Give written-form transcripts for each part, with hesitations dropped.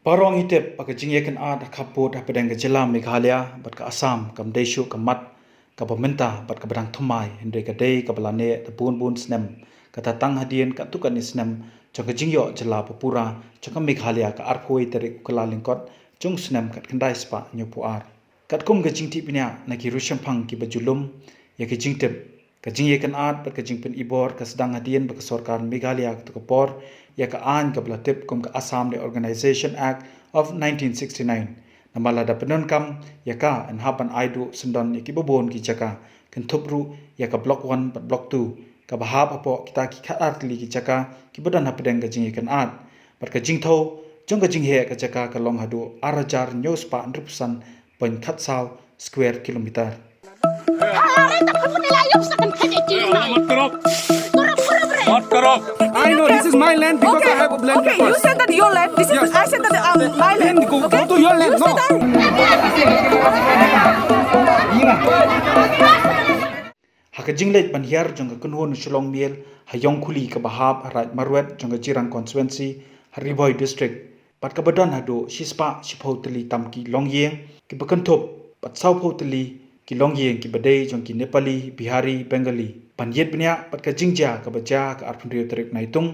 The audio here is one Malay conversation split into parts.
Parong itip pag jingyekan ad kapot pedang Jela Meghalaya bat ka Assam kam Deshu kam mat ka pemerintah bat ka bedang thumai hindai ka dei ka balane ta bun snem ka tatang hadien ka tukan snem jong ka jingyo Jela Papura jong ka Meghalaya ka arkhoi tarik kala lingkot jong snem kat kendai spa nyopu ar kat kum ka jingti pinya na ki rusyam phang ki bajulum ya ki jingtip ka jingyekan ad bat ka jingpen ibor ka sedang hadien ba ka sarkar Meghalaya ka kapor ya ka an ka blatip kum ka Assam the Organization Act of 1969 namala da penon kam ya ka an hapan aidu sendon ya ki bobon ki jaka kan thupru ya ka block 1 pat block 2 ka bahap apo kita ki khat li ki jaka ki bodan hapedeng ka jing kan at pat ka jing tho jong ka jing he ka jaka ka long hadu arajar news pa 100% point khat saw square kilometer I know this is my land because I have a land. Okay, you said that your land. This is I said that my land. Go to your land. No. Haka jinglet ban hiar jong ka kunhon shlong miel hayong khuli ka bahab raj marwet jong ka jirang constituency Hariboy district pat ka badon hado shispa shiphotli tamki longyeng ki bakanthop pat sauphotli ki longyeng ki badai jong ki Nepali Bihari Bengali panjet bnya pat ka jingja ka baja ka arphunrio tarik naitung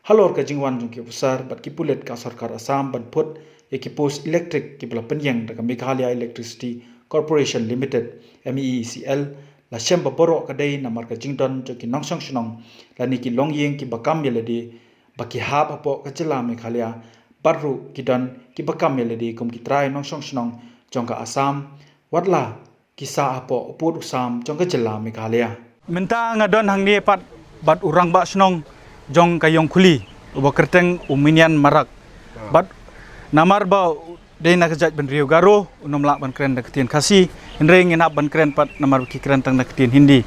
halor ka jingwan jong ki pusar pat ki pulet ka sarkar Assam ban phut ye ki post electric ki bla penyang da ka Meghalaya Electricity Corporation Limited MEECL la shemba boro ka dei namar ka jingdon jong ki nongsong shnong la ni ki longyeng ki bakam yeledi baki hab apo ka Jela Meghalaya barru ki don ki bakam yeledi kum ki trai nongsong shnong jong ka Assam watla kisa apo upur usam jong ka Jela Meghalaya minta ngadon hangni pat bat urang ba snong jong kayong khuli uba kerteng uminian marak bat namar ba de nak jaj ban Rio Garo unom lak ban kren dak tien khasi ring inap ban kren pat namar ki kren tang dak tien hindi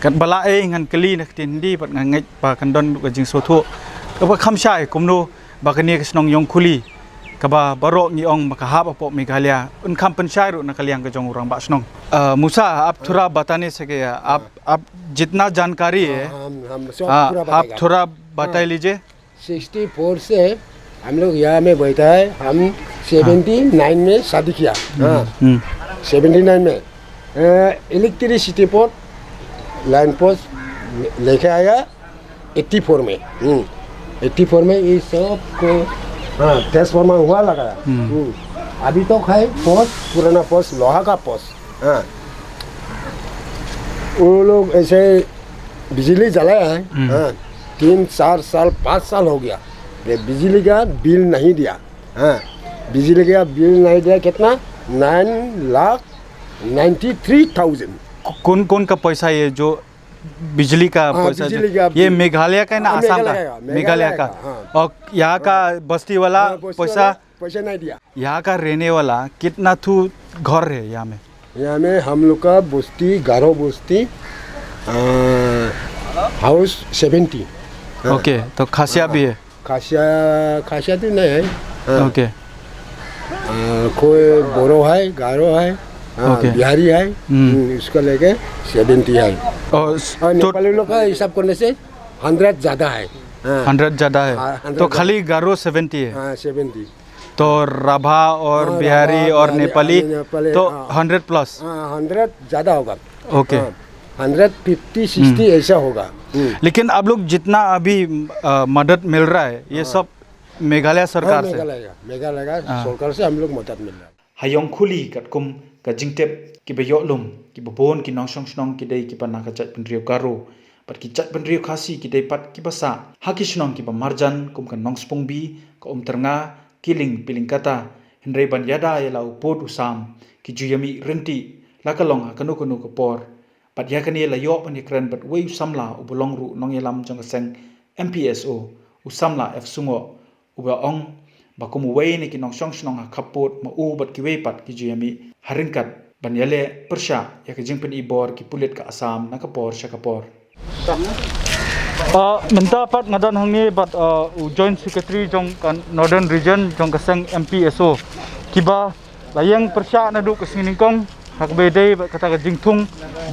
kat balae ngan keli dak tien hindi pat ngai pa kandon ka jing sotho ka ba khamsai kumno ba kani snong yong khuli ka ba baro ni ong makahap apo Meghalaya un kham panchai ru nakaliang ka jong urang ba snong Musa आप थोड़ा बताने सके आप जितना जानकारी है आप थोड़ा बता लीजिए 64 से हम लोग यहाँ में बैठा है हम 79 में शादी किया 79 में इलेक्ट्रिसिटी पोस्ट लाइन पोस्ट लेके आया 84 में 84 में ये सब को ट्रांसफार्मर हुआ लगाया अभी तो है पोस्ट पुराना पोस्ट लोहा का पोस्ट वो लोग ऐसे बिजली जलाया है 3-4 साल 5 साल हो गया बिजली का बिल नहीं दिया बिजली का बिल नहीं दिया कितना 9,93,000 कौन कौन का पैसा ये जो बिजली का पैसा ये मेघालय का है ना आसाम का मेघालय का और यहाँ का बस्ती वाला पैसा नहीं दिया यहाँ का रहने वाला कितना थू घर है यहाँ में हम लोग का बस्ती गारो बस्ती हाउस 70 ओके तो खासिया भी है खासिया तो नहीं है ओके कोई बोरो है गारो है बिहारी है इसको लेके 70 है और नेपाली लोग का हिसाब करने से 100 ज़्यादा है 100 ज़्यादा है तो खाली गारो 70 है 70 तो राभा और बिहारी और नेपाली तो 100 प्लस 100 ज़्यादा होगा ओके 150-60 ऐसा होगा लेकिन आप लोग जितना अभी मदद मिल रहा है ये सब मेघालय सरकार से मेघालय सरकार से हम लोग मदद मिल रहा है hayong khuli katkum ka jingtep ki bayolum ki babon ki nongsong snong ki dei ki pana ka chat penrio garo pat ki chat penrio khasi ki dei pat ki basa haki snong ki marjan kum kan nongspong bi ka ternga kiling piling kata hendrei ban yada yalau pot usam ki juyami renti lakalong kanu kanu ka por pat yakani la yo pan kren pat wei usamla ubulong ru nong yelam jong seng MPSO usamla f sungo uba ong bakumu wei ni ki nongsong snong khapot ma u bat ki wei pat ki juyami haringkat ban yale persha yak jingpen ibor ki pulit ka Assam na ka por sha ka por menta pat ngadon hangni bat joint secretary jong kan northern region jong ka seng MPSO kiba layang persha na du ka siningkong hakbe dei kata ka jingthung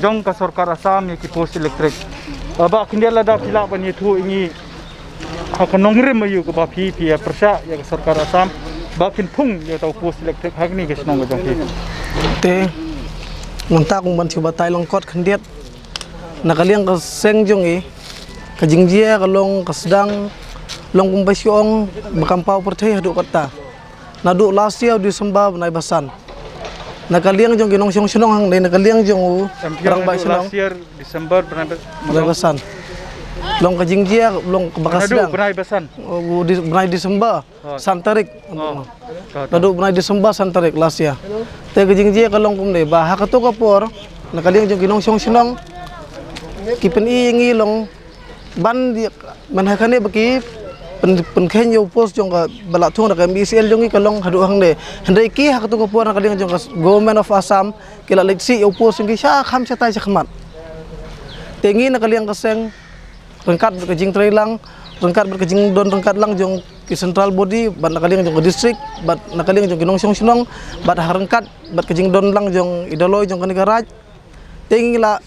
jong ka sarkar Assam ye ki post electric ba kindia lada pila ban ye thu ingi akan nongrim mayu ke bapi pia persa yang sarkar Assam bakin pung yo tau pos elektrik hak ni ke senong ke jong ki te ngonta kung ban chuba tai long kot khandiat nakaliang ka seng jong ka jingjia ka long ka sedang long kung basyong bakampau perthai hadu kata nadu last year December nai basan nakaliang jong ginong siong sinong hang dai nakaliang jong rang ba sinong last year December pernah nai basan long ka jingjia long ka bakas sedang pernah besan di benai Desember santarik nadu benai Desember santarik last year te ka jingjia ka long kum dai ba hakato ka por nakaliang jong ginong siong sinong kipen i ngi long ban di man hakane baki pen khen yo post jong ka bala thong ka MCL jong ka long hadu hang de handai ki hak tu ka puan ka ding jong ka government of Assam kila leksi yo post jong ki sha kham sa tai sa khmat tengi na kaliang ka seng rengkat ka jing trailang rengkat ka jing don rengkat lang jong ki central body bat na kaliang jong ka district bat na kaliang jong kinong song sinong bat rengkat bat ka jing don lang jong idoloi jong ka negaraj tengi la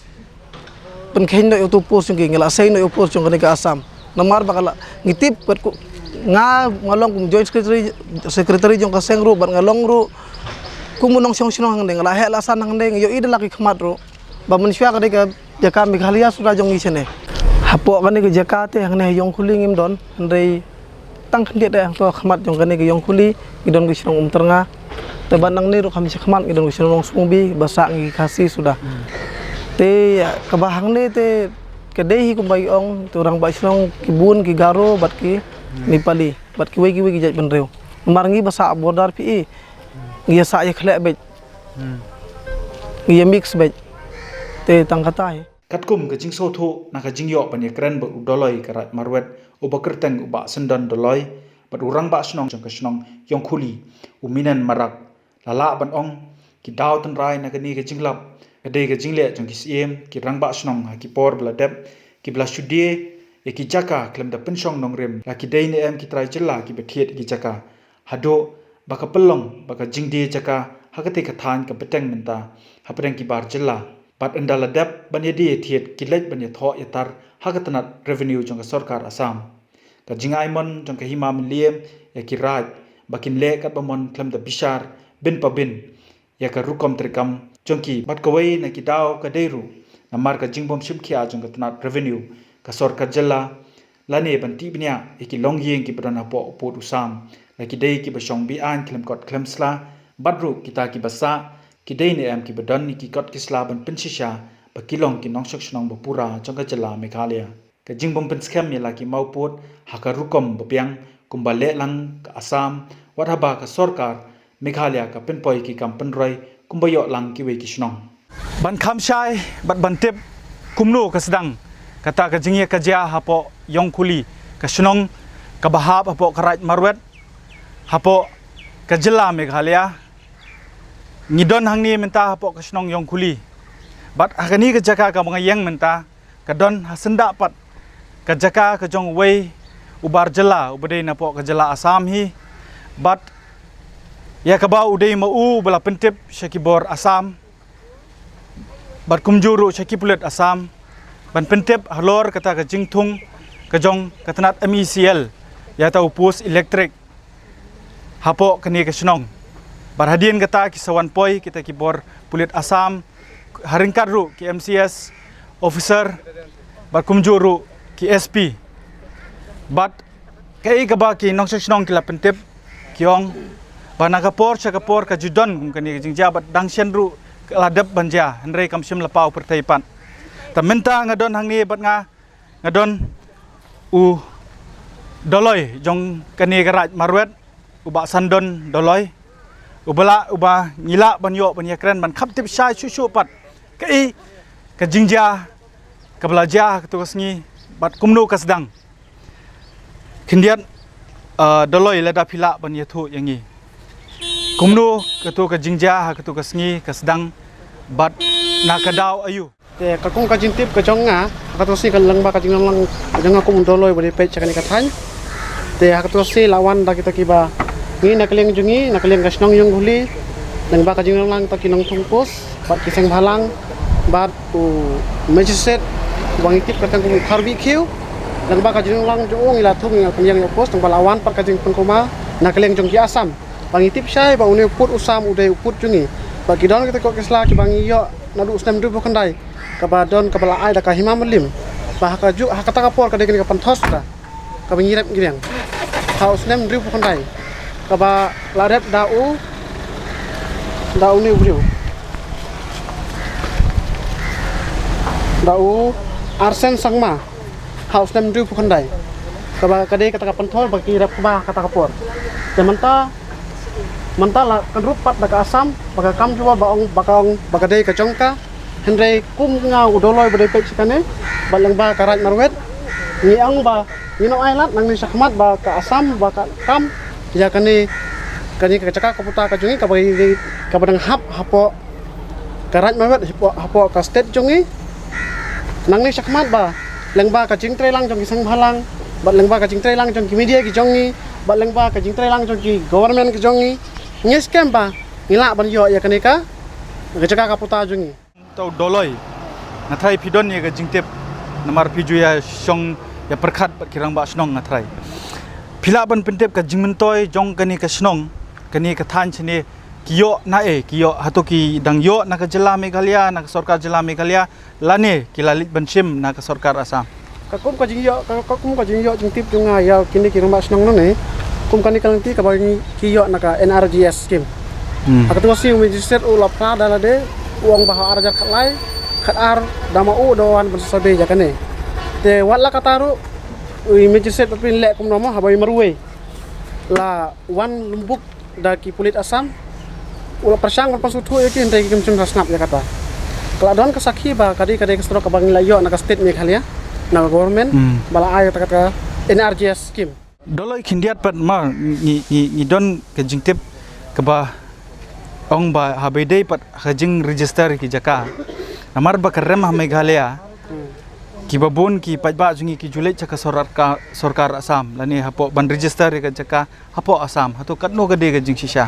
pen khen no yo tu post jong ki ngila sei no yo post jong ka ni ka Assam namar bakala ngitip kat ngalong kum joint secretary jong ka sengru ban ngalong ru kum munong siong sinong hang deng la he la san hang deng yo ida laki khmat ru ba manusia ka ka jaka Meghalaya sudah jong isene hapo ka ni ka jaka te hang ne yong khuli ngim don ndai tang khandiat de to khmat jong ka ni ka yong khuli idon ki sinong teranga te ban nang ni ru kham si khmat idon ki sinong sumbi basa ngi khasi sudah te kabahang ne te kedai kumbai ong tu orang baisong kibun ki garo bat ki nipali bat ki wei ki jaj benreu marangi basa border pi ngia sa ye khle be ngia mix be te tang kata katkum ke jing so tho na ka jing yo pan ye kran ba udoloi karat marwet uba kerteng uba sendan doloi bat urang ba snong jong ka snong yong khuli uminan marak lala ban ong ki daw tan rai na ka ni ke jinglap kadai ke jingle jong ki siem ki rangba snong ha ki por bladep ki bla shudie e ki jaka klem da penshong nong rem la ki dai ne em ki trai chilla ki bethiet ki jaka hado baka pelong baka jingde jaka hakate ka than ka beteng menta hapreng ki bar chilla pat endala dep ban ye die thiet ki lej ban ye tho yatar hakatanat revenue jong ka sarkar Assam ka jingai mon jong ka hima miliem e ki raj bakin le kat bamon klem da bishar bin pa bin ya ka rukom trikam jongki bat kawai na kidao ka deiru na mar ka jingbom shimkhia jong ka tanat revenue ka sarkar jalla lane banti bnya eki longyeng ki brana po pot usam la ki dei ki basong bi an klem kot klemsla badru kita ki basa ki dei ne am ki badan ni ki kot kisla ban pinsisha ba kilong ki nong shokshong ba pura jong ka jalla Meghalaya ka jingbom pinskam ya la ki maupot haka rukom bapyang kumbale lang ka Assam wadhaba ka sarkar Meghalaya ka pinpoi ki kampenroi kumbayo lang ki wei kishnong ban khamshai bat bantip kumnu ka sedang kata ka jingye ka ja hapo yong khuli ka shnong ka bahap hapo karaj marwet hapo ka jilla Meghalaya ngidon hangni menta hapo ka shnong yong khuli bat akani ka jaka ka mga yang menta ka don hasenda pat ka jaka ka jong wei ubar jilla ubadei na po ka jilla Assam hi bat ya kabau udai mau bala pentip syakibor Assam bat kumjuru syakipulet Assam ban pentip halor kata ka jingthung ka jong katanat MECL ya tau pos elektrik hapo kani ka snong bar hadien kata ki sawan poi kita kibor pulit Assam haringkar ru ki MCS officer bar kumjuru ki SP bat kai ka ba ki nong snong kila pentip kiong bana kapor ka judon kum kani jing jabat dangsian ru ladap banja hendrei kamsim lapau pertaipan tamenta ngadon hangni bat ngadon u doloi jong kani garaj marwet uba sandon doloi ubala uba ngila banyo banya kren ban khap tip sai susu pat kai ka jingja ka belaja ka tugasngi bat kumnu ka sedang kindiat doloi lada phila banya thu yangi kumnu ketu ka jingja ketu ka sngi ka sedang bat na kadau ayu te ka kong ka jintip ka jonga ka to si ka lang ba ka jing lang janga kum doloi bari pe chakani ka than te ha to si lawan da kita kiba ni nakling jungi nakling ka snong yung huli nang ba ka jing lang ta kinong tungpos bat kiseng balang bat u magistrate wang itip ka tang kum kharbi khiu nang ba ka jing lang jong ila thung yang yang pos tang balawan par ka jing pengkoma nakling jong ki Assam bangi tip syai ba uni put usam udai put jungi bagi don kita kok kesla ki bangi yo nadu usnem du kandai ka ba don ka bala ai da ka hima melim ba ka ju ha kata kapor ka degen ka panthos ta ka bangi rep girang ha usnem du kandai ka ba la rep da ni ubriu da arsen sangma ha usnem du kandai ka ba ka de kata ka panthos bagi rep ba kata kapor Manta lah kan rupat baka asam baka kam coba baka dei kacongka hendrei kum ngau udoloi badai pek sikane balang ba karat marwet ngiang ba ngino ailat nang ni sakmat ba ka asam baka kam ya kani kacaka kaputa kajungi ka badang hapo karat marwet hapo ka state jungi nang ni sakmat ba lengba ka jingtre lang jong kisang halang ba lengba ka jingtre lang jong ki media ki jongi ba lengba ka jingtre lang jong ki government ki jongi Nyes kempa ngila ban yo ya kaneka gajaka kaputa jungi tau doloi ngathrai phidon ye ga jingtep namar phiju ya song ya perkhat bat kirang ba snong ngathrai phila ban pentep ka jingmentoi jong kani ka snong kani ka than chine kiyo na kiyo hatoki dang yo na ka jila Meghalaya na ka sarkar jila Meghalaya lane kilalit bansim na ka sarkar Assam kakum ka jingyo jingtip junga ya kini kirang ba snong no ne kum kani kalanti ka bagi kiyo naka NRGS scheme akatua si magistrate ulapra dalade uang baha arajar khatlai khatar dama doan bersabe jakane te wala kataru magistrate papin le kum nomo habai marwe la wan lumbuk daki pulit Assam ula persang pan sutu yaki ndai kim chum rasnap ya kata keladon kesakhi ba kadi kestro ka bangi layo naka state Meghalaya naka government bala ay kata NRGS scheme doloi khindiat pat ma ni don ke jingtep ke ba ong ba habedei pat hajing register ki jaka namar ba karem Meghalaya ki babun ki pajba jungi ki julai chaka sarkar Assam lani hapo ban register ka jaka hapo Assam hato katno gade ga jing shisha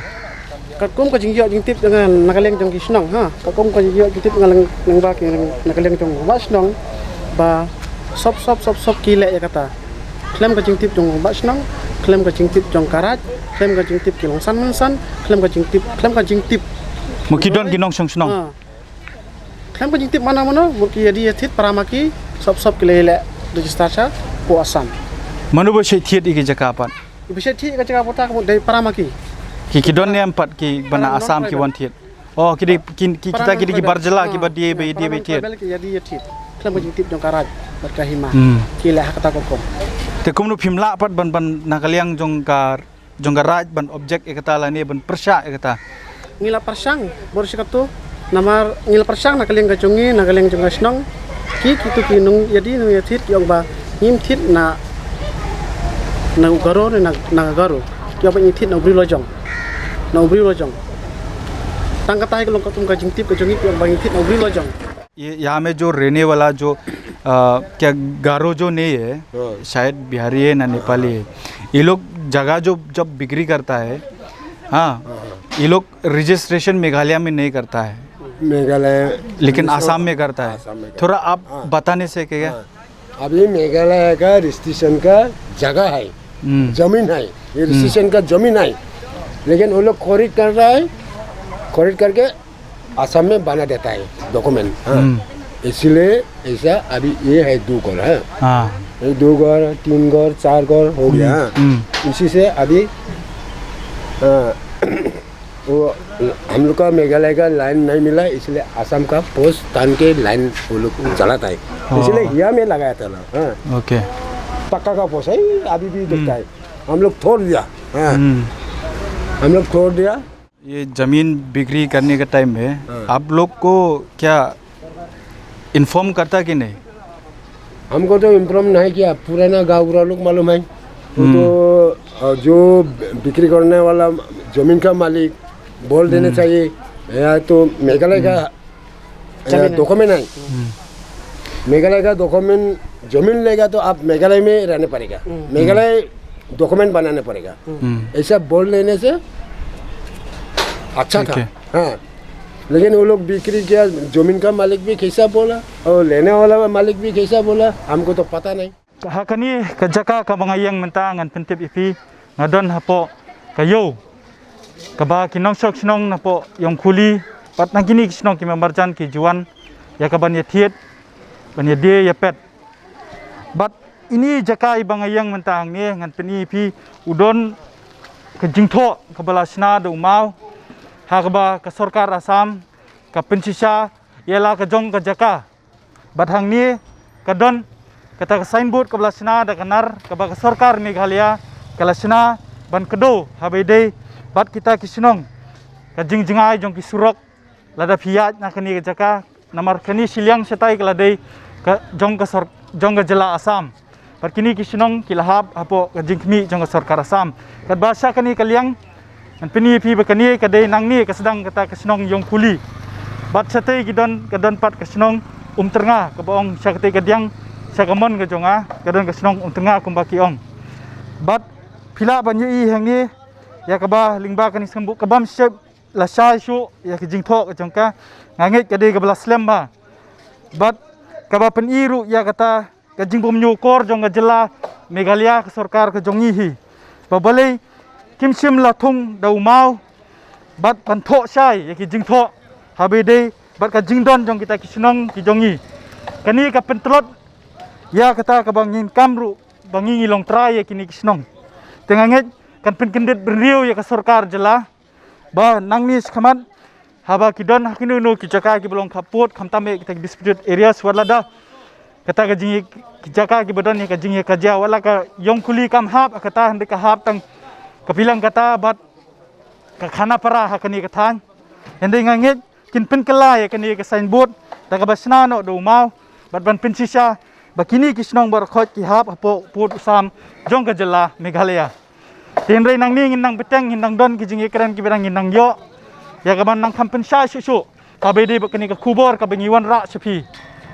katkum ka jingyo jingtip dengan nakaleng jong kisnong ha katkum ka jingyo jingtip ngalang nang ba ki nakaleng jong wasnong ba sop kile ya kata klem ka jingtip jong basnang klem ka jingtip jong karat klem ka jingtip kilong san mansan klem ka jingtip mukidon ginong song klem ka jingtip mana muki yadi yathit paramaki sop kilele register cha po Assam manu ba shei thiet iki jaka pat ibse thi ka jaka pota ko dei paramaki ki kidon ne ampat ki bana Assam ki wan thiet oh kita ki barjala ki ba die be thiet yadi yathit klem ka jingtip jong karat berkahima kile hakata ko te kumnu phimla pat ban nakaliang jongkar raj ban objek ekata lani ban persya ekata ngila persang borsikatu namar ngila persang nakaliang gajungi nakaliang jong gasnong ki kitu ki nung yadi nung yathit yong ba ngim thit na ugaro na garo yo ba ngithit na ubri lojong tang katai ko longkatum ka jingtip ka jongi yong ba ngithit na ubri lojong यहाँ में जो रहने वाला जो क्या गारो जो नहीं है शायद बिहारी है ना नेपाली है ये लोग जगह जो जब बिक्री करता है हाँ ये लोग रजिस्ट्रेशन मेघालय में नहीं करता है लेकिन आसाम में करता है थोड़ा आप बताने से क्या अभी मेघालय का रजिस्ट्रेशन का जगह है जमीन है ये रजिस्ट्रेशन का जमीन है लेकिन वो लोग खरीद कर रहा है खरीद करके आसाम में बना देता है डॉक्यूमेंट इसलिए ऐसा अभी ये है 2 घर है 2 घर 3 घर 4 घर हो गया इसी से अभी वो हम लोग का मेघालय का लाइन नहीं मिला इसलिए आसाम का पोस्ट तान के लाइन वो लोग चलाता है इसलिए यहाँ में लगाया था ना ओके पक्का का पोस्ट है अभी भी दिखता है हम लोग छोड़ दिया हम लोग छोड़ दिया ये ज़मीन बिक्री करने के टाइम में आप लोग को क्या इन्फॉर्म करता कि नहीं हमको तो इन्फॉर्म नहीं किया पुराना गाँव लोग मालूम है तो जो बिक्री करने वाला ज़मीन का मालिक बोल देना चाहिए या तो मेघालय का डॉक्यूमेंट है मेघालय का डॉक्यूमेंट ज़मीन लेगा तो आप मेघालय में रहने पड़ेगा मेघालय डॉक्यूमेंट बनाने पड़ेगा ऐसा बोल देने से अच्छा था हाँ लेकिन वो लोग बिक्री किया जमीन का मालिक भी कैसा बोला और लेने वाला मालिक भी कैसा बोला हमको तो पता नहीं Hakani kajaka ka mga yang mentang ngan pentip ipi ngadon hapo kayo kaba kinong sok sinong na po yung kuli pat nang kini sinong kimamarjan ki juan ya kaban ya thiet ban ya de ya pet but ini jaka ibangayang mentang ni ngan peni pi udon ke jingtho kabala sna do mau ha kaba ka sarkar Assam ka pensisa ialah ka jong ka jaka but hang ni kadon kata ka signboard kabala sna da kanar kaba ka sarkar Meghalaya kala sna ban kedo habede bat kita kisinong ka jingjingai jong ki surok lada phiat na kani ka jaka namar kani silyang setai kala dei ka jong ka jela Assam pat kini kisinong kilahab apo ka jingkmi jong ka sarkar Assam kat bahasa kani kaliang an peni pi ba kani ka dei nang ni ka sedang kata kisinong yong kuli bat setai kidon kadon pat kisinong ternga ka baong syakti kadiang sakamon ka jonga kadon kisinong ternga kumbaki ong bat pila banyu i hang ni ya kaba lingba kani sembu kabam sep la sai shu ya ki jingtho ka jongka nganget ka de ka bla slem ba but kaba pen iru ya kata ka jingbom nyukor jong ka jela Meghalaya ka sarkar ka jongi hi babale kim sim la thung dau mau but pan tho sai ya ki jingtho habe de but ka jingdon jong kita kisinong ki jongi kani ka pentlot ya kata ka bangin kamru bangi long trai ya kini kisinong tenganget kan penkendet beriu ya ka sarkar jela ba nang ni skamat haba kidon hakinu no kijaka ki belong kaput kamtame kita disputed areas walada kata ka jingi kijaka ki badon ni ka jingi kaja wala ka yong kuli kam hap kata hande ka hap tang kapilang kata bat ka khana para hakani ka thang hende nganget kin penkela ya kani ka signboard ta ka basna no do mau bat ban pensisa bakini kisnong bar khot ki hap apo put usam jong ka jela Meghalaya tinrei nang ni nang beteng nang don ki jingi keren ki berang nang yo ya kaman nang kampensa susu kabede bakani ka kubor ka bengiwan ra sepi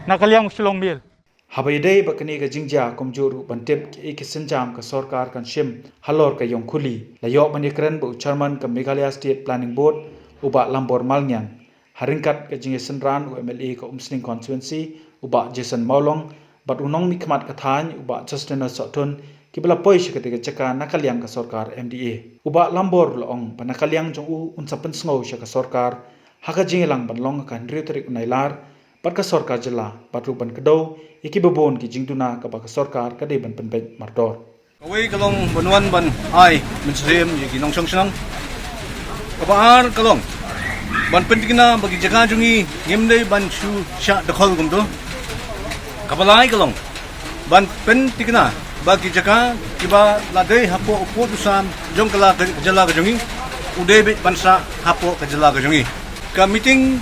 nakaliang silong mil habede bakani ka jingja komjuru bantep ki kisenjam ka sarkar kan shim halor ka yong kuli la yo mani keren bu chairman ka Meghalaya State Planning Board uba lambor malnyang haringkat ka jingi senran UMLA ka Umsning constituency uba Jason Maulong bat unong mikmat ka thany uba Justin Sotun kibla poi shikate ka chaka nakaliang ka sarkar MDA uba lambor loong panakaliang jong u unsapen sngo shaka sarkar haka jingilang banlong ka ndriutrik unailar pat ka sarkar jela patrupan kedo ikibabon ki jingtuna ka ba ka sarkar ka de ban penpet mardor Kawai kalong banwan ban ai menserim yaki nong song senang kabar kalong ban pentingna bagi jaga jungi ngemdei ban shu sha dakol gumdo kabalai kalong ban pentingna bagi jaga kiba ladai hapo upo dusam jong kala jala kajungi ude bit bansa hapo kajala kajungi ka meeting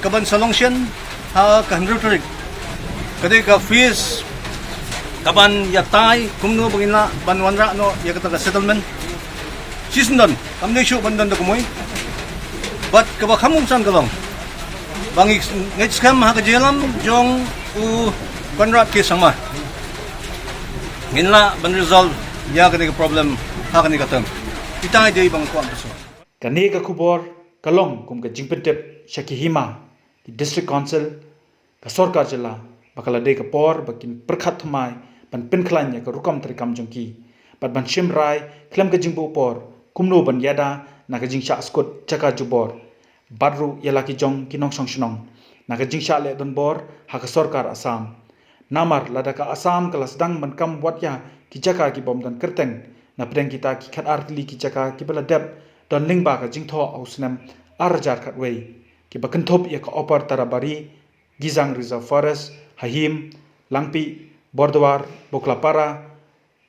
kaban solution ha ka handrutrik kadai ka fees kaban yatai kumno bangina banwanra no ya kata settlement sisndon kamne shu bandan da kumoy bat kaba khamung san kalong bangi ngech kam ha ka jelam jong u banra ke sama nginla ban resolve ya kani ka problem ha kani ka tam itai dei bang ko amso kani ka kubor kalong kum ka jingpentep Shakihima di district council ka sarkar jela bakala de ka por bakin perkhat thmai ban penklan ya ka rukam trikam jongki pat ban shimrai klem ka jingbu por kumno ban yada na ka jingsha skot chaka jubor badru yala ki jong kinong songshnong na ka jingsha le don bor ha ka sarkar Assam namar lada ka Assam kala sedang menkam watya ki jaka ki bom dan kerteng na pedang kita ki khat artli ki jaka ki bala dep don lingba ka jingtho ausnam arjar khatwei ki bakentop ya ka opar tarabari Gizang Reserve Forest Hahim Langpi Bordwar Boklapara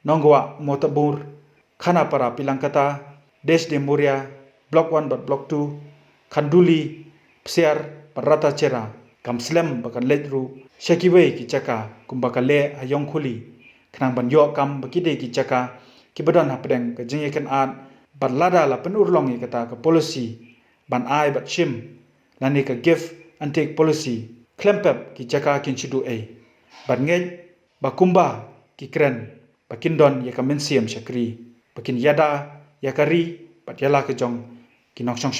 Nongwa Motabur Khanapara Pilangkata Des de Muria Block 1 but Block 2 Khanduli Psiar Parata Chera Kamslem bakan ledru Shakiwei ki jaka kumbakale ayong khuli khnang ban yo kam bakide ki jaka ki badon hapdeng ka jinge kan at bat lada la penurlong ki kata ka policy ban ai bat shim lani ka give and take policy klempep ki jaka kin chidu ai bat ngej bakumba ki kren bakindon ya ka mensiam shakri bakin yada yakari bat yala ka jong kinok song